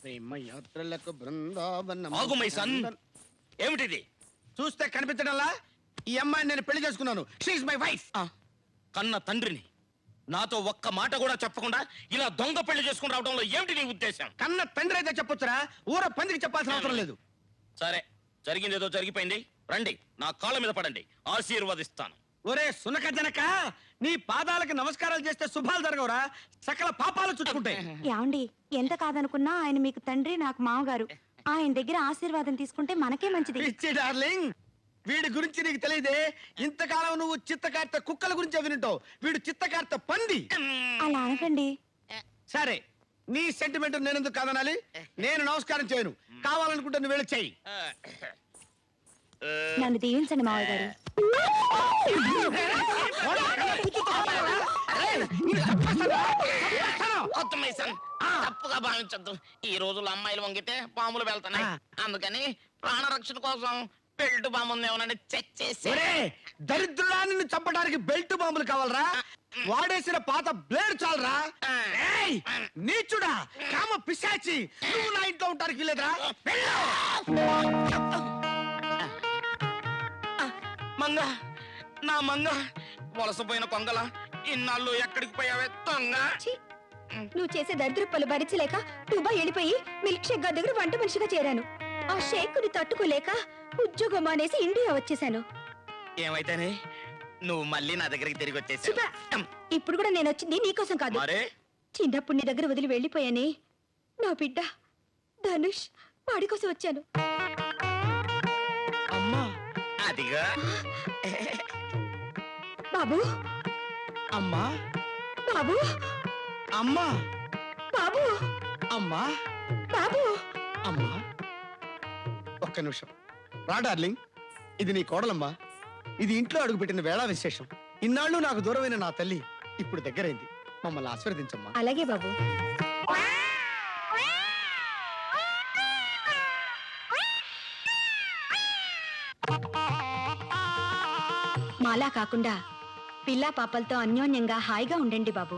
ప్రేమయాత్రలకు బృందావనం. ఆగు my son. ఏమిటిది? చూస్తే కనిపించడంలా ఈ అమ్మాయిని నేను పెళ్లి చేసుకున్నాను. She my wife. కన్న తండ్రిని నాతో ఒక్క మాట కూడా చెప్పకుండా ఇలా దొంగ పెళ్లి చేసుకుని రావడంలో ఏమిటి నీ ఉద్దేశం? కన్న తండ్రి అయితే చెప్పొచ్చురా, ఊర పందికి చెప్పాల్సిన అవసరం లేదు. సరే, జరిగింది ఏదో జరిగిపోయింది. రండి, నా కాళ్ళ మీద పడండి, ఆశీర్వదిస్తాను. ఒరే సునక జనక, నీ పాదాలకు నమస్కారాలు చేస్తే శుభాలు జరగవురా, సకల పాపాలు చుట్టుకుంటాయి. యాండి, ఎంత కాదనుకున్నా ఆయన మీకు తండ్రి, నాకు మామగారు. ఆయన దగ్గర ఆశీర్వాదం తీసుకుంటే మనకే మంచిది. పిచ్చి డార్లింగ్, వీడి గురించి నీకు తెలియదే. ఇంతకాలం నువ్వు చిత్తకార్త కుక్కల గురించి వినుంటావు, వీడు చిత్తకార్త పంది. అలా అనకండి. సరే, నీ సెంటిమెంట్ నేను ఎందుకు కాదనాలి? నేను నమస్కారం చేయను, కావాలనుకుంటే నువ్వు వెళ్ళి చెయ్యి. నన్ను దీవించండి మావయ్య గారు. తప్పుగా భావించద్దు. ఈ రోజుల్లో అమ్మాయిలు వంగితే పాములు వెళ్తున్నాయి. అందుకని ప్రాణరక్షణ కోసం బెల్ట్ బాంబు ఏమన్నా చెక్ చేసి. దరిద్రుడా, నిన్ను చంపడానికి బెల్ట్ బాంబులు కావాలరా? వాడేసిన పాత బ్లేడ్ చాలరా? నీచుడా, కామ పిశాచి, నువ్వు నా ఇంట్లో ఉంటానికి వీలేదురా. మంగ, నా మంగ, వలసపోయిన కొంగల, ఇన్నాళ్ళు ఎక్కడికి పోయావే దొంగ? నువ్వు చేసే దరిద్ర పలు భరించలేక దుబాయ్ వెళ్ళిపోయి మిల్క్ షేక్ గారి దగ్గర వంట మనిషిగా చేరాను. ఆ షేక్ ని తట్టుకోలేక ఉద్యోగం మానేసి ఇండియా వచ్చేసాను. ఏమైతేనే నువ్వు మళ్ళీ నా దగ్గరికి తిరిగి వచ్చేసి. ఇప్పుడు కూడా నేను వచ్చింది నీకోసం కాదు. చిన్నప్పుడు నీ దగ్గర వదిలి వెళ్ళిపోయానే, నా బిడ్డ ధనుష్, వాడి కోసం వచ్చాను. అమ్మా, అదిగా బాబు. అమ్మా, బాబు, అమ్మా, బాబు, అమ్మా, బాబు, అమ్మా. ఒక్క నిమిషం రా డార్లింగ్, ఇది నీ కోడలమ్మా. ఇది ఇంట్లో అడుగుపెట్టిన వేళా విశేషం. ఇన్నాళ్ళు నాకు దూరమైన నా తల్లి ఇప్పుడు దగ్గరైంది. మమ్మల్ని ఆశీర్వదించమ్మా. అలాగే బాబు. మాలా కాకుండా పిల్లా పాపలతో అన్యోన్యంగా హాయిగా ఉండండి బాబు.